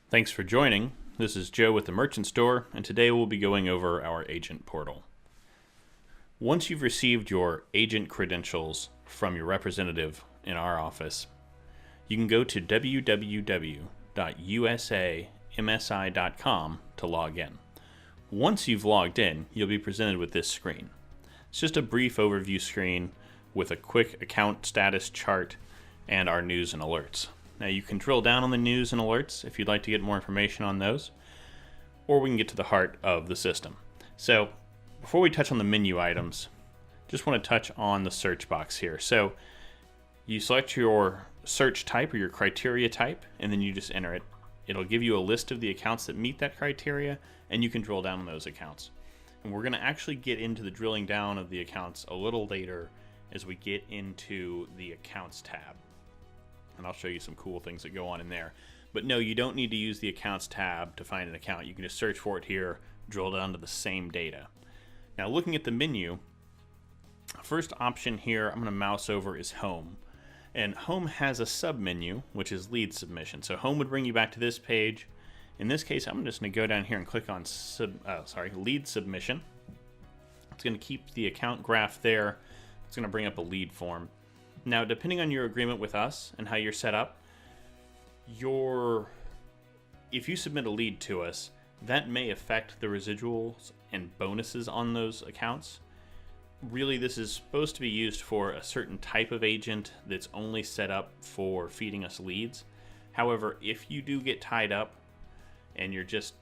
Thanks for joining. This is Joe with the Merchant Store, and today we'll be going over our agent portal. Once you've received your agent credentials from your representative in our office, you can go to www.usamsi.com to log in. Once you've logged in, you'll be presented with this screen. It's just a brief overview screen with a quick account status chart and our news and alerts. Now you can drill down on the news and alerts if you'd like to get more information on those, or we can get to the heart of the system. So before we touch on the menu items, just want to touch on the search box here. So you select your search type or your criteria type, and then you just enter it. It'll give you a list of the accounts that meet that criteria, and you can drill down on those accounts. And we're going to actually get into the drilling down of the accounts a little later as we get into the accounts tab. And I'll show you some cool things that go on in there. But no, you don't need to use the accounts tab to find an account. You can just search for it here, drill down to the same data. Now looking at the menu, first option here I'm going to mouse over is home. And home has a sub-menu, which is lead submission. So home would bring you back to this page. In this case, I'm just going to go down here and click on lead submission. It's going to keep the account graph there. It's going to bring up a lead form. Now, depending on your agreement with us and how you're set up, if you submit a lead to us, that may affect the residuals and bonuses on those accounts. Really, this is supposed to be used for a certain type of agent that's only set up for feeding us leads. However, if you do get tied up and you just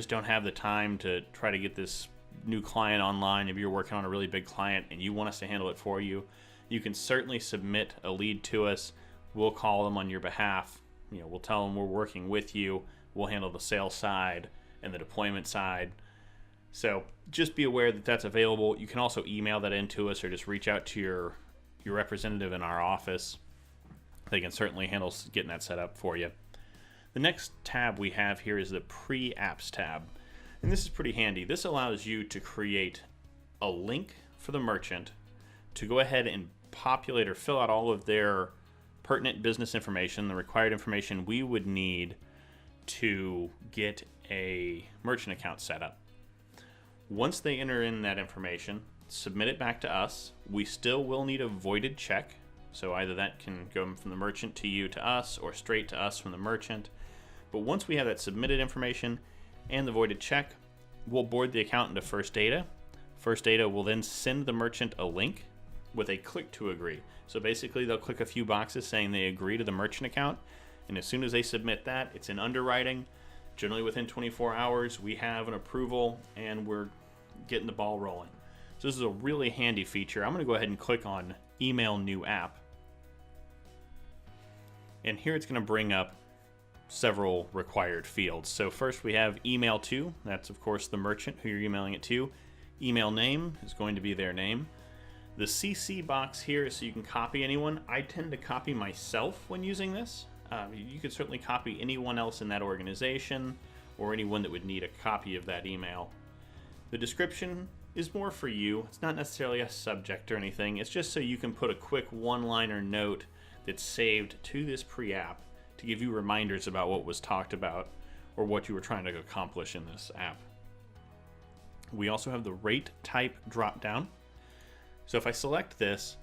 don't have the time to try to get this new client online, if you're working on a really big client and you want us to handle it for you, you can certainly submit a lead to us. We'll call them on your behalf. We'll tell them we're working with you. We'll handle the sales side and the deployment side. So just be aware that that's available. You can also email that into us or just reach out to your representative in our office. They can certainly handle getting that set up for you. The next tab we have here is the pre-apps tab. And this is pretty handy. This allows you to create a link for the merchant to go ahead and populate or fill out all of their pertinent business information, the required information we would need to get a merchant account set up. Once they enter in that information, submit it back to us. We still will need a voided check. So either that can go from the merchant to you to us or straight to us from the merchant. But once we have that submitted information and the voided check, we'll board the account into First Data. First Data will then send the merchant a link with a click to agree. So basically they'll click a few boxes saying they agree to the merchant account, and as soon as they submit that, it's in underwriting. Generally within 24 hours we have an approval and we're getting the ball rolling. So this is a really handy feature. I'm going to go ahead and click on email new app, and here it's going to bring up several required fields. So first we have email to, that's of course the merchant who you're emailing it to. Email name is going to be their name. The CC box here is so you can copy anyone. I tend to copy myself when using this. You could certainly copy anyone else in that organization or anyone that would need a copy of that email. The description is more for you. It's not necessarily a subject or anything. It's just so you can put a quick one-liner note that's saved to this pre-app to give you reminders about what was talked about or what you were trying to accomplish in this app. We also have the rate type drop-down. So if I select this,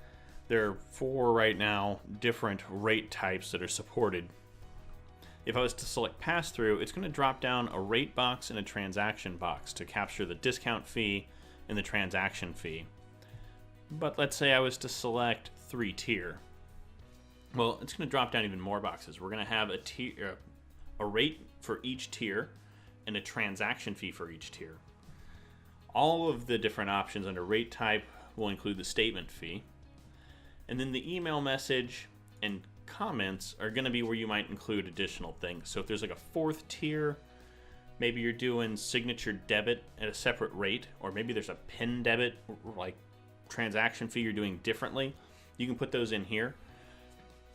there are 4 right now different rate types that are supported. If I was to select pass-through, it's going to drop down a rate box and a transaction box to capture the discount fee and the transaction fee. But let's say I was to select 3-tier. Well, it's going to drop down even more boxes. We're going to have a rate for each tier and a transaction fee for each tier. All of the different options under rate type will include the statement fee. And then the email message and comments are going to be where you might include additional things. So if there's like a 4th tier, maybe you're doing signature debit at a separate rate, or maybe there's a PIN debit, like transaction fee you're doing differently, you can put those in here.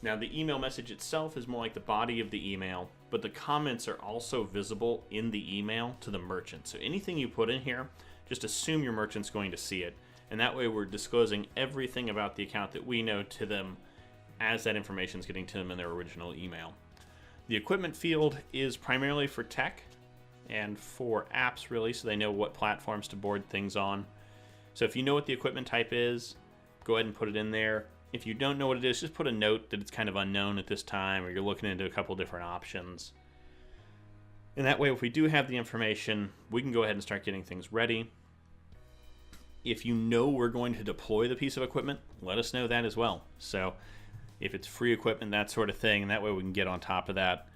Now the email message itself is more like the body of the email, but the comments are also visible in the email to the merchant. So anything you put in here, just assume your merchant's going to see it. And that way we're disclosing everything about the account that we know to them as that information is getting to them in their original email. The equipment field is primarily for tech and for apps, really, so they know what platforms to board things on. So if you know what the equipment type is, go ahead and put it in there. If you don't know what it is, just put a note that it's kind of unknown at this time, or you're looking into a couple different options. And that way, if we do have the information, we can go ahead and start getting things ready. If you know we're going to deploy the piece of equipment, let us know that as well. So if it's free equipment, that sort of thing, and that way we can get on top of that,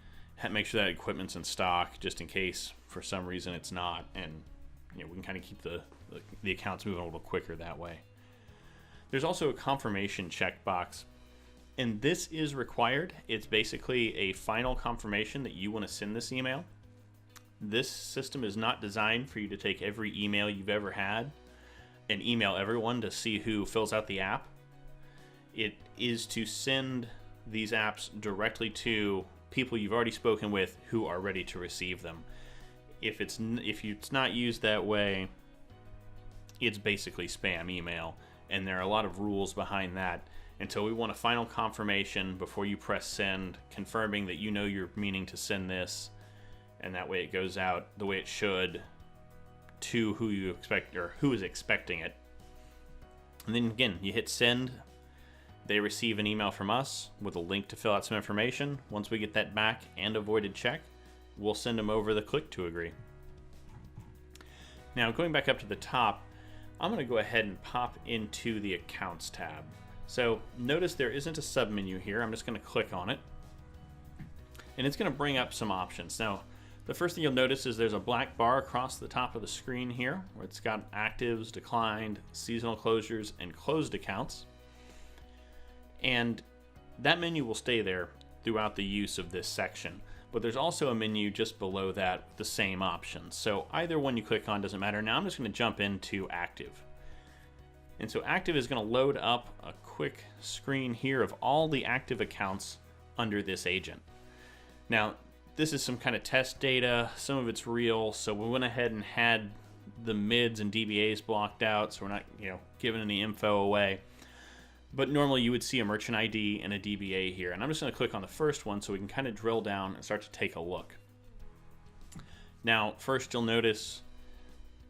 make sure that equipment's in stock just in case for some reason it's not, and we can kind of keep the accounts moving a little quicker that way. There's also a confirmation checkbox, and this is required. It's basically a final confirmation that you want to send this email. This system is not designed for you to take every email you've ever had and email everyone to see who fills out the app. It is to send these apps directly to people you've already spoken with who are ready to receive them. If it's not used that way, it's basically spam email, and there are a lot of rules behind that. Until we want a final confirmation before you press send, confirming that you know you're meaning to send this, and that way it goes out the way it should to who you expect or who is expecting it. And then again, you hit send. They receive an email from us with a link to fill out some information. Once we get that back and a voided check, we'll send them over the click to agree. Now, going back up to the top, I'm going to go ahead and pop into the accounts tab. So notice there isn't a submenu here. I'm just going to click on it, and it's going to bring up some options. Now, the first thing you'll notice is there's a black bar across the top of the screen here where it's got actives, declined, seasonal closures, and closed accounts. And that menu will stay there throughout the use of this section. But there's also a menu just below that with the same options. So either one you click on doesn't matter. Now I'm just going to jump into active. And so active is going to load up a quick screen here of all the active accounts under this agent. Now, this is some kind of test data. Some of it's real. So we went ahead and had the mids and DBAs blocked out, so we're not, giving any info away. But normally you would see a merchant ID and a DBA here. And I'm just going to click on the first one so we can kind of drill down and start to take a look. Now, first you'll notice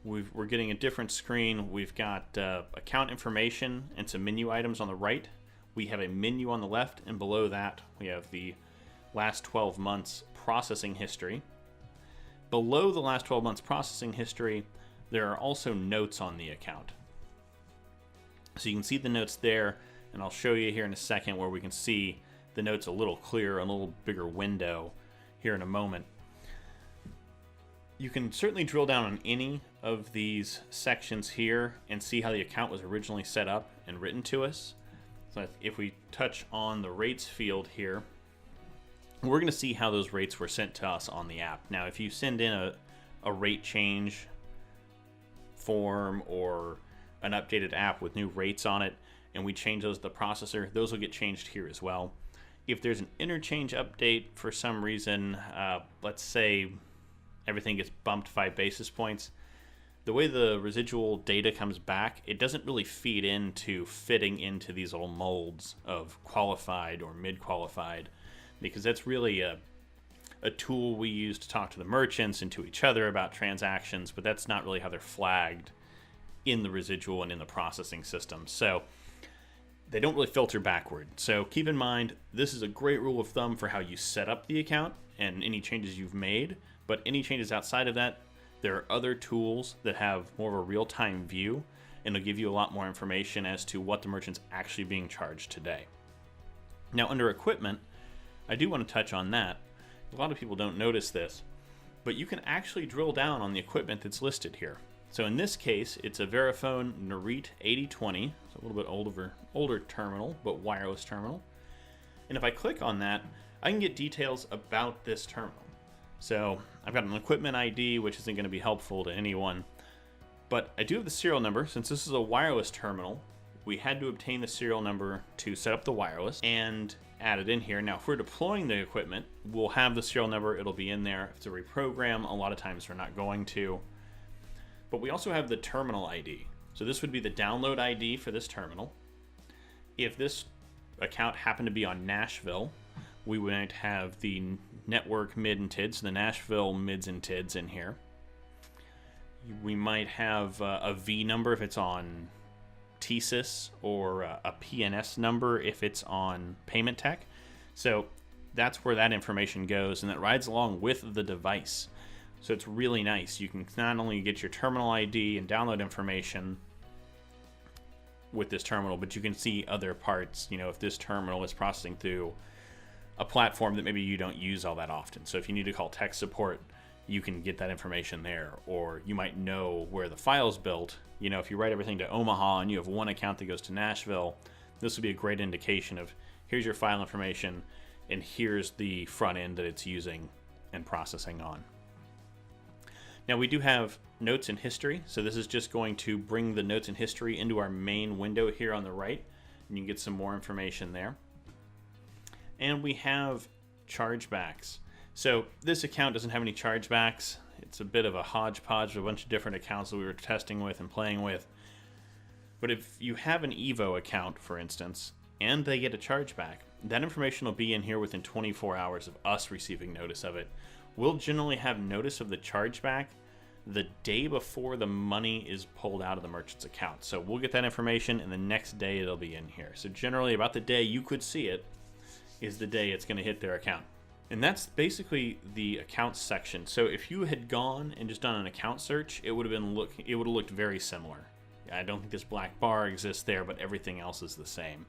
we're getting a different screen. We've got account information and some menu items on the right. We have a menu on the left, and below that we have the last 12 months processing history. Below the last 12 months processing history, there are also notes on the account. So you can see the notes there, and I'll show you here in a second where we can see the notes a little clearer, a little bigger window here in a moment. You can certainly drill down on any of these sections here and see how the account was originally set up and written to us. So if we touch on the rates field here, we're going to see how those rates were sent to us on the app. Now, if you send in a rate change form or an updated app with new rates on it, and we change those to the processor, those will get changed here as well. If there's an interchange update for some reason, let's say everything gets bumped 5 basis points, the way the residual data comes back, it doesn't really feed into fitting into these little molds of qualified or mid-qualified, because that's really a tool we use to talk to the merchants and to each other about transactions, but that's not really how they're flagged in the residual and in the processing system. So they don't really filter backward. So keep in mind, this is a great rule of thumb for how you set up the account and any changes you've made, but any changes outside of that, there are other tools that have more of a real-time view, and it'll give you a lot more information as to what the merchant's actually being charged today. Now, under equipment, I do want to touch on that. A lot of people don't notice this, but you can actually drill down on the equipment that's listed here. So in this case, it's a Verifone Nerite 8020. It's a little bit older terminal, but wireless terminal. And if I click on that, I can get details about this terminal. So I've got an equipment ID, which isn't going to be helpful to anyone, but I do have the serial number. Since this is a wireless terminal, we had to obtain the serial number to set up the wireless and add it in here. Now, if we're deploying the equipment, we'll have the serial number. It'll be in there. If it's a reprogram, a lot of times we're not going to. But we also have the terminal ID. So this would be the download ID for this terminal. If this account happened to be on Nashville, We might have the network mid and tids, the Nashville mids and tids in here. We might have a V number if it's on TSYS, or a PNS number if it's on Payment Tech. So that's where that information goes, and that rides along with the device. So it's really nice. You can not only get your terminal ID and download information with this terminal, but you can see other parts. You know, if this terminal is processing through a platform that maybe you don't use all that often. So if you need to call tech support, you can get that information there. Or you might know where the file's built. You know, if you write everything to Omaha and you have one account that goes to Nashville, this would be a great indication of here's your file information and here's the front end that it's using and processing on. Now we do have notes and history, so this is just going to bring the notes and history into our main window here on the right, and you can get some more information there. And we have chargebacks. So this account doesn't have any chargebacks. It's a bit of a hodgepodge of a bunch of different accounts that we were testing with and playing with. But if you have an Evo account, for instance, and they get a chargeback, that information will be in here within 24 hours of us receiving notice of it. We'll generally have notice of the chargeback the day before the money is pulled out of the merchant's account. So we'll get that information, and the next day it'll be in here. So generally about the day you could see it is the day it's going to hit their account. And that's basically the accounts section. So if you had gone and just done an account search, it would have looked very similar. I don't think this black bar exists there, but everything else is the same.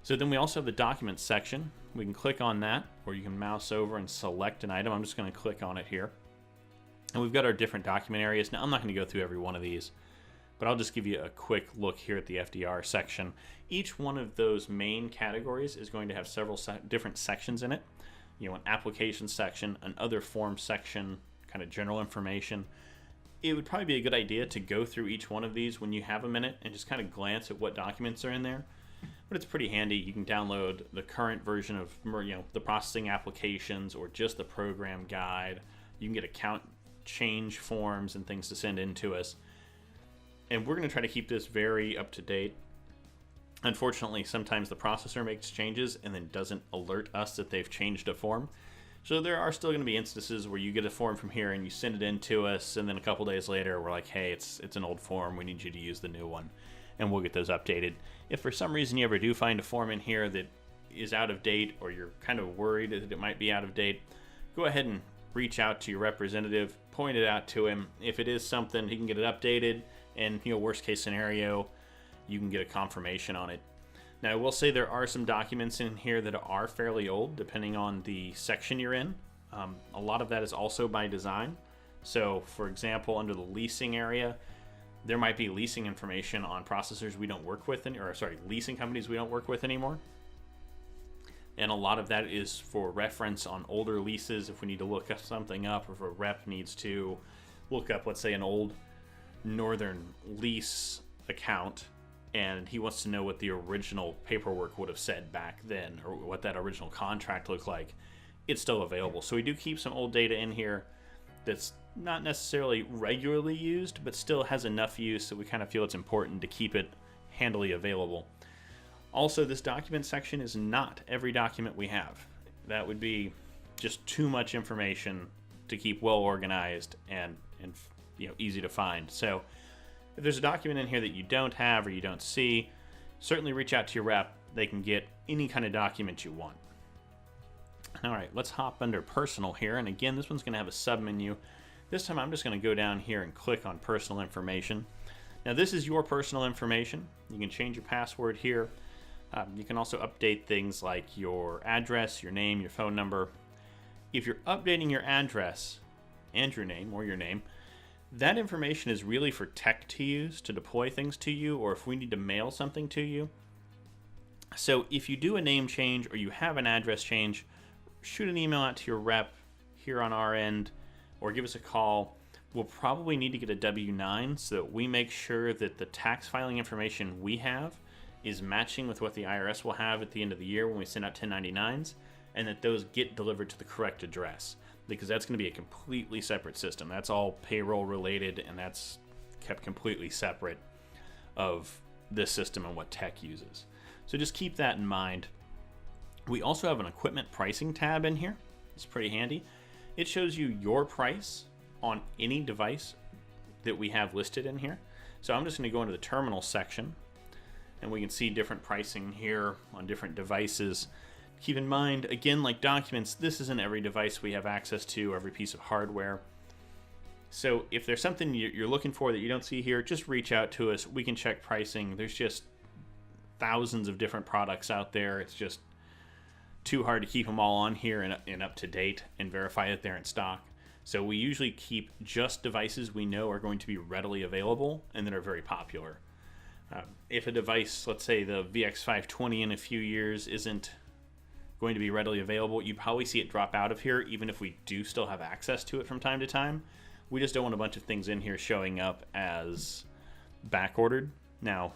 So then we also have the documents section. We can click on that, or you can mouse over and select an item. I'm just going to click on it here. And we've got our different document areas. Now I'm not going to go through every one of these, but I'll just give you a quick look here at the FDR section. Each one of those main categories is going to have several different sections in it. You know, an application section, an other form section, kind of general information. It would probably be a good idea to go through each one of these when you have a minute and just kind of glance at what documents are in there. But it's pretty handy. You can download the current version of, you know, the processing applications or just the program guide. You can get account change forms and things to send in to us. And we're going to try to keep this very up to date. Unfortunately, sometimes the processor makes changes and then doesn't alert us that they've changed a form. So there are still going to be instances where you get a form from here and you send it in to us, and then a couple days later we're like, hey, it's an old form, we need you to use the new one. And we'll get those updated. If for some reason you ever do find a form in here that is out of date, or you're kind of worried that it might be out of date, go ahead and reach out to your representative, point it out to him. If it is something, he can get it updated, and, you know, worst case scenario, you can get a confirmation on it. Now, I will say there are some documents in here that are fairly old, depending on the section you're in. A lot of that is also by design. So, for example, under the leasing area, there might be leasing information on processors we don't work with, leasing companies we don't work with anymore. And a lot of that is for reference on older leases if we need to look something up, or if a rep needs to look up, let's say, an old Northern lease account, and he wants to know what the original paperwork would have said back then, or what that original contract looked like. It's still available. So we do keep some old data in here that's not necessarily regularly used, but still has enough use that we kind of feel it's important to keep it handily available. Also, this document section is not every document we have. That would be just too much information to keep well organized and easy to find. So if there's a document in here that you don't have or you don't see, certainly reach out to your rep. They can get any kind of document you want. All right, let's hop under personal here. And again, this one's going to have a sub-menu. This time I'm just going to go down here and click on personal information. Now this is your personal information. You can change your password here. You can also update things like your address, your name, your phone number. If you're updating your address and your name, or your name, that information is really for tech to use to deploy things to you, or if we need to mail something to you. So if you do a name change or you have an address change, shoot an email out to your rep here on our end, or give us a call. We'll probably need to get a W-9 so that we make sure that the tax filing information we have is matching with what the IRS will have at the end of the year when we send out 1099s, and that those get delivered to the correct address, because that's going to be a completely separate system. That's all payroll related, and that's kept completely separate of this system and what tech uses. So just keep that in mind We also have an equipment pricing tab in here. It's pretty handy. It shows you your price on any device that we have listed in here. So I'm just going to go into the terminal section, and we can see different pricing here on different devices. Keep in mind, again, like documents, this isn't every device we have access to, every piece of hardware. So if there's something you're looking for that you don't see here, just reach out to us. We can check pricing. There's just thousands of different products out there. It's just too hard to keep them all on here and up to date and verify that they're in stock. So we usually keep just devices we know are going to be readily available and that are very popular. If a device, let's say the VX520 in a few years, isn't going to be readily available, you probably see it drop out of here, even if we do still have access to it from time to time. We just don't want a bunch of things in here showing up as back ordered. Now,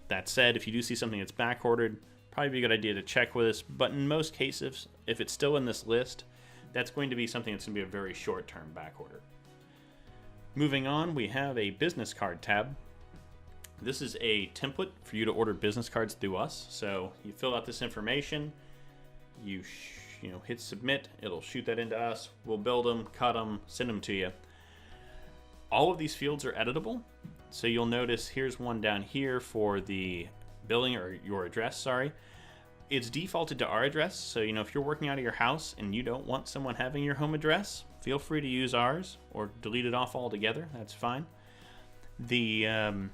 that said, if you do see something that's back ordered, probably be a good idea to check with us. But in most cases, if it's still in this list, that's going to be something that's going to be a very short-term back order. Moving on, we have a business card tab. This is a template for you to order business cards through us. So you fill out this information, you hit submit, it'll shoot that into us, we'll build them, cut them, send them to you. All of these fields are editable, so you'll notice here's one down here for the billing, or your address, sorry. It's defaulted to our address, so if you're working out of your house and you don't want someone having your home address, feel free to use ours or delete it off altogether. That's fine. The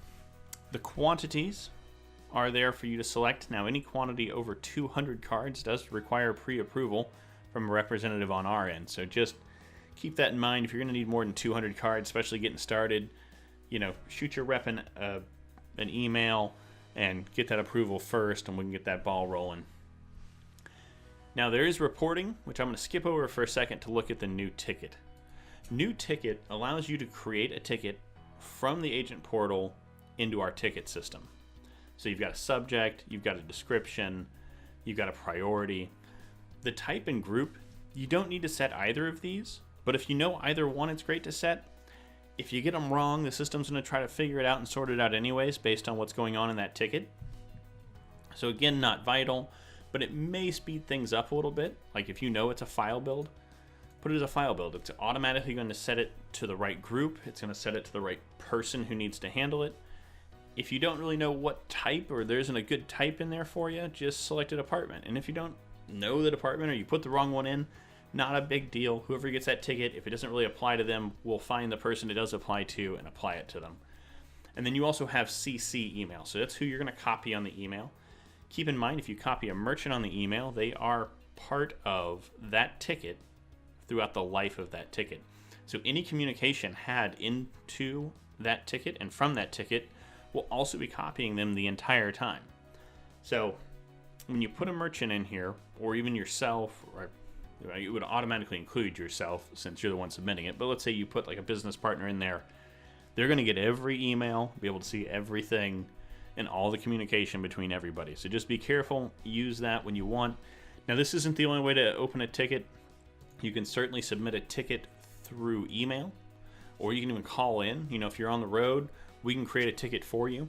quantities are there for you to select. Now, any quantity over 200 cards does require pre-approval from a representative on our end, so just keep that in mind. If you're going to need more than 200 cards, especially getting started, shoot your rep an email and get that approval first, and we can get that ball rolling. Now, there is reporting, which I'm going to skip over for a second to look at the new ticket. New ticket allows you to create a ticket from the agent portal into our ticket system. So you've got a subject, you've got a description, you've got a priority. The type and group, you don't need to set either of these, but if you know either one, it's great to set. If you get them wrong, the system's going to try to figure it out and sort it out anyways based on what's going on in that ticket. So again, not vital, but it may speed things up a little bit. Like if you know it's a file build, put it as a file build. It's automatically going to set it to the right group. It's going to set it to the right person who needs to handle it. If you don't really know what type, or there isn't a good type in there for you, just select a department. And if you don't know the department, or you put the wrong one in, not a big deal. Whoever gets that ticket, if it doesn't really apply to them, we'll find the person it does apply to and apply it to them. And then you also have CC email. So that's who you're going to copy on the email. Keep in mind, if you copy a merchant on the email, they are part of that ticket throughout the life of that ticket. So any communication had into that ticket and from that ticket will also be copying them the entire time. So when you put a merchant in here, or even yourself, or it would automatically include yourself since you're the one submitting it, but let's say you put like a business partner in there, they're going to get every email, be able to see everything and all the communication between everybody. So just be careful, use that when you want. Now, this isn't the only way to open a ticket. You can certainly submit a ticket through email, or you can even call in. If you're on the road, we can create a ticket for you.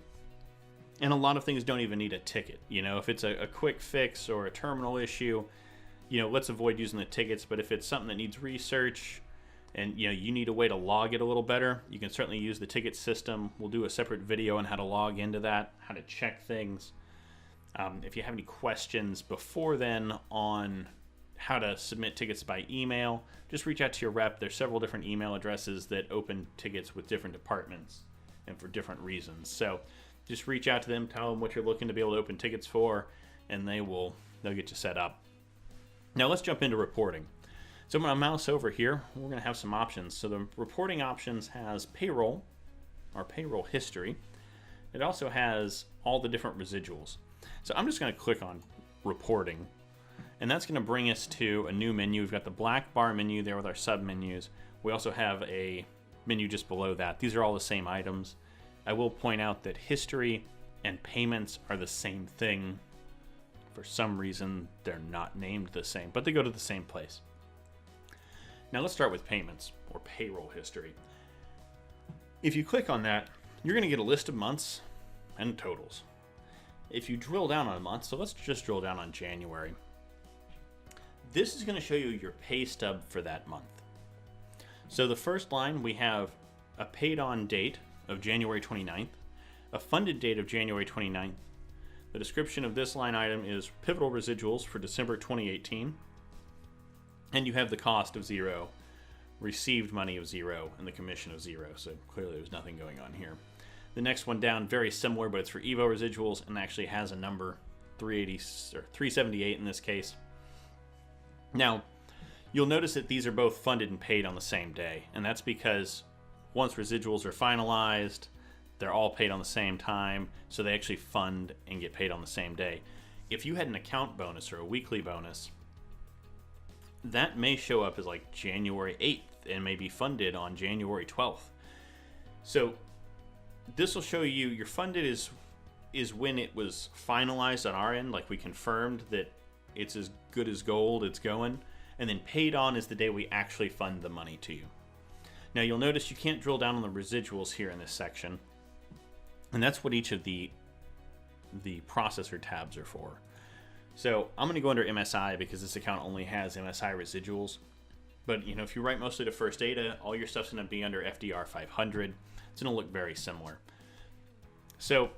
And a lot of things don't even need a ticket. If it's a quick fix or a terminal issue, let's avoid using the tickets. But if it's something that needs research and you need a way to log it a little better, you can certainly use the ticket system. We'll do a separate video on how to log into that, how to check things. If you have any questions before then on how to submit tickets by email, just reach out to your rep. There's several different email addresses that open tickets with different departments and for different reasons. So just reach out to them, tell them what you're looking to be able to open tickets for, and they'll get you set up. Now let's jump into reporting. So I'm going to mouse over here. We're going to have some options. So the reporting options has payroll, or payroll history. It also has all the different residuals. So I'm just going to click on reporting, and that's going to bring us to a new menu. We've got the black bar menu there with our sub menus. We also have a menu just below that. These are all the same items. I will point out that history and payments are the same thing. For some reason, they're not named the same, but they go to the same place. Now let's start with payments, or payroll history. If you click on that, you're going to get a list of months and totals. If you drill down on a month, so let's just drill down on January. this is going to show you your pay stub for that month. So the first line, we have a paid on date of January 29th, a funded date of January 29th. The description of this line item is pivotal residuals for December 2018. And you have the cost of 0, received money of 0, and the commission of 0. So clearly there's nothing going on here. The next one down, very similar, but it's for Evo residuals and actually has a number, 380 or 378 in this case. Now, you'll notice that these are both funded and paid on the same day, and that's because once residuals are finalized, they're all paid on the same time, so they actually fund and get paid on the same day. If you had an account bonus or a weekly bonus, that may show up as like January 8th and may be funded on January 12th. So this will show you your funded is when it was finalized on our end, like we confirmed that it's as good as gold, it's going, and then paid on is the day we actually fund the money to you. Now you'll notice you can't drill down on the residuals here in this section, and that's what each of the processor tabs are for. So I'm going to go under MSI because this account only has MSI residuals. But you know, if you write mostly to First Data, all your stuff's going to be under FDR 500. It's going to look very similar. So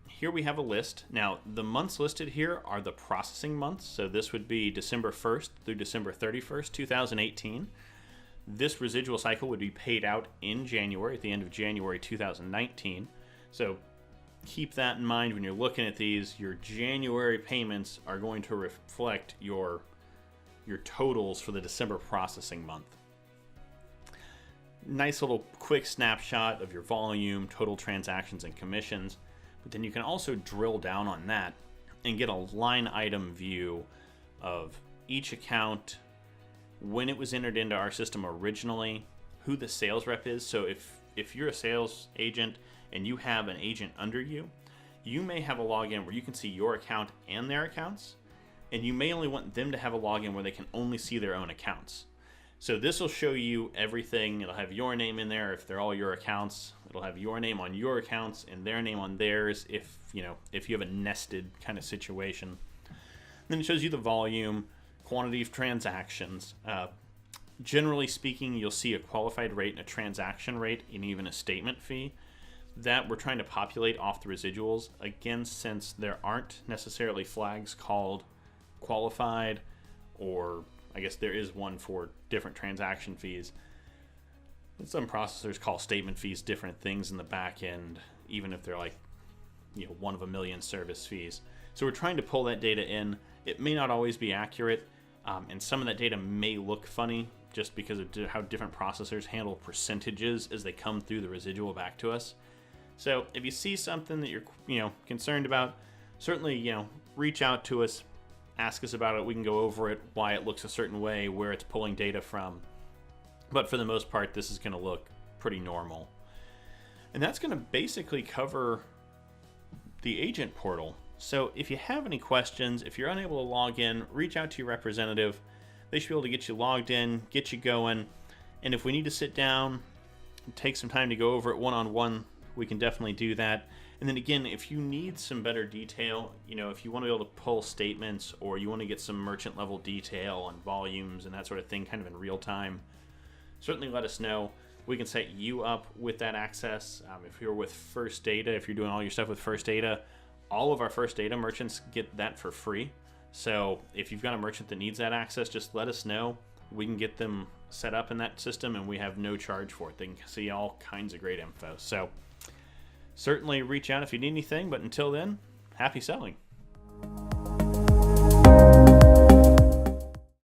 here we have a list. Now the months listed here are the processing months. So this would be December 1st through December 31st, 2018. This residual cycle would be paid out in January, at the end of January 2019. So keep that in mind when you're looking at these. Your January payments are going to reflect your totals for the December processing month. Nice little quick snapshot of your volume, total transactions, and commissions. But then you can also drill down on that and get a line item view of each account, when it was entered into our system originally, who the sales rep is. So if you're a sales agent and you have an agent under you, you may have a login where you can see your account and their accounts, and you may only want them to have a login where they can only see their own accounts. So this will show you everything. It'll have your name in there if they're all your accounts. It'll have your name on your accounts and their name on theirs if you have a nested kind of situation. Then it shows you the volume, quantity of transactions. Generally speaking, you'll see a qualified rate and a transaction rate and even a statement fee that we're trying to populate off the residuals. Again, since there aren't necessarily flags called qualified, or I guess there is one for different transaction fees. Some processors call statement fees different things in the back end, even if they're like, one of a million service fees. So we're trying to pull that data in. It may not always be accurate, and some of that data may look funny just because of how different processors handle percentages as they come through the residual back to us. So if you see something that you're concerned about, certainly reach out to us, ask us about it. We can go over it, why it looks a certain way, where it's pulling data from. But for the most part, this is going to look pretty normal. And that's going to basically cover the agent portal. So if you have any questions, if you're unable to log in, reach out to your representative. They should be able to get you logged in, get you going. And if we need to sit down, take some time to go over it one-on-one, we can definitely do that. And then again, if you need some better detail, if you want to be able to pull statements, or you want to get some merchant level detail on volumes and that sort of thing kind of in real time, certainly let us know. We can set you up with that access. If you're with First Data, if you're doing all your stuff with First Data, all of our First Data merchants get that for free. So if you've got a merchant that needs that access, just let us know. We can get them set up in that system, and we have no charge for it. They can see all kinds of great info. So certainly reach out if you need anything, but until then, happy selling.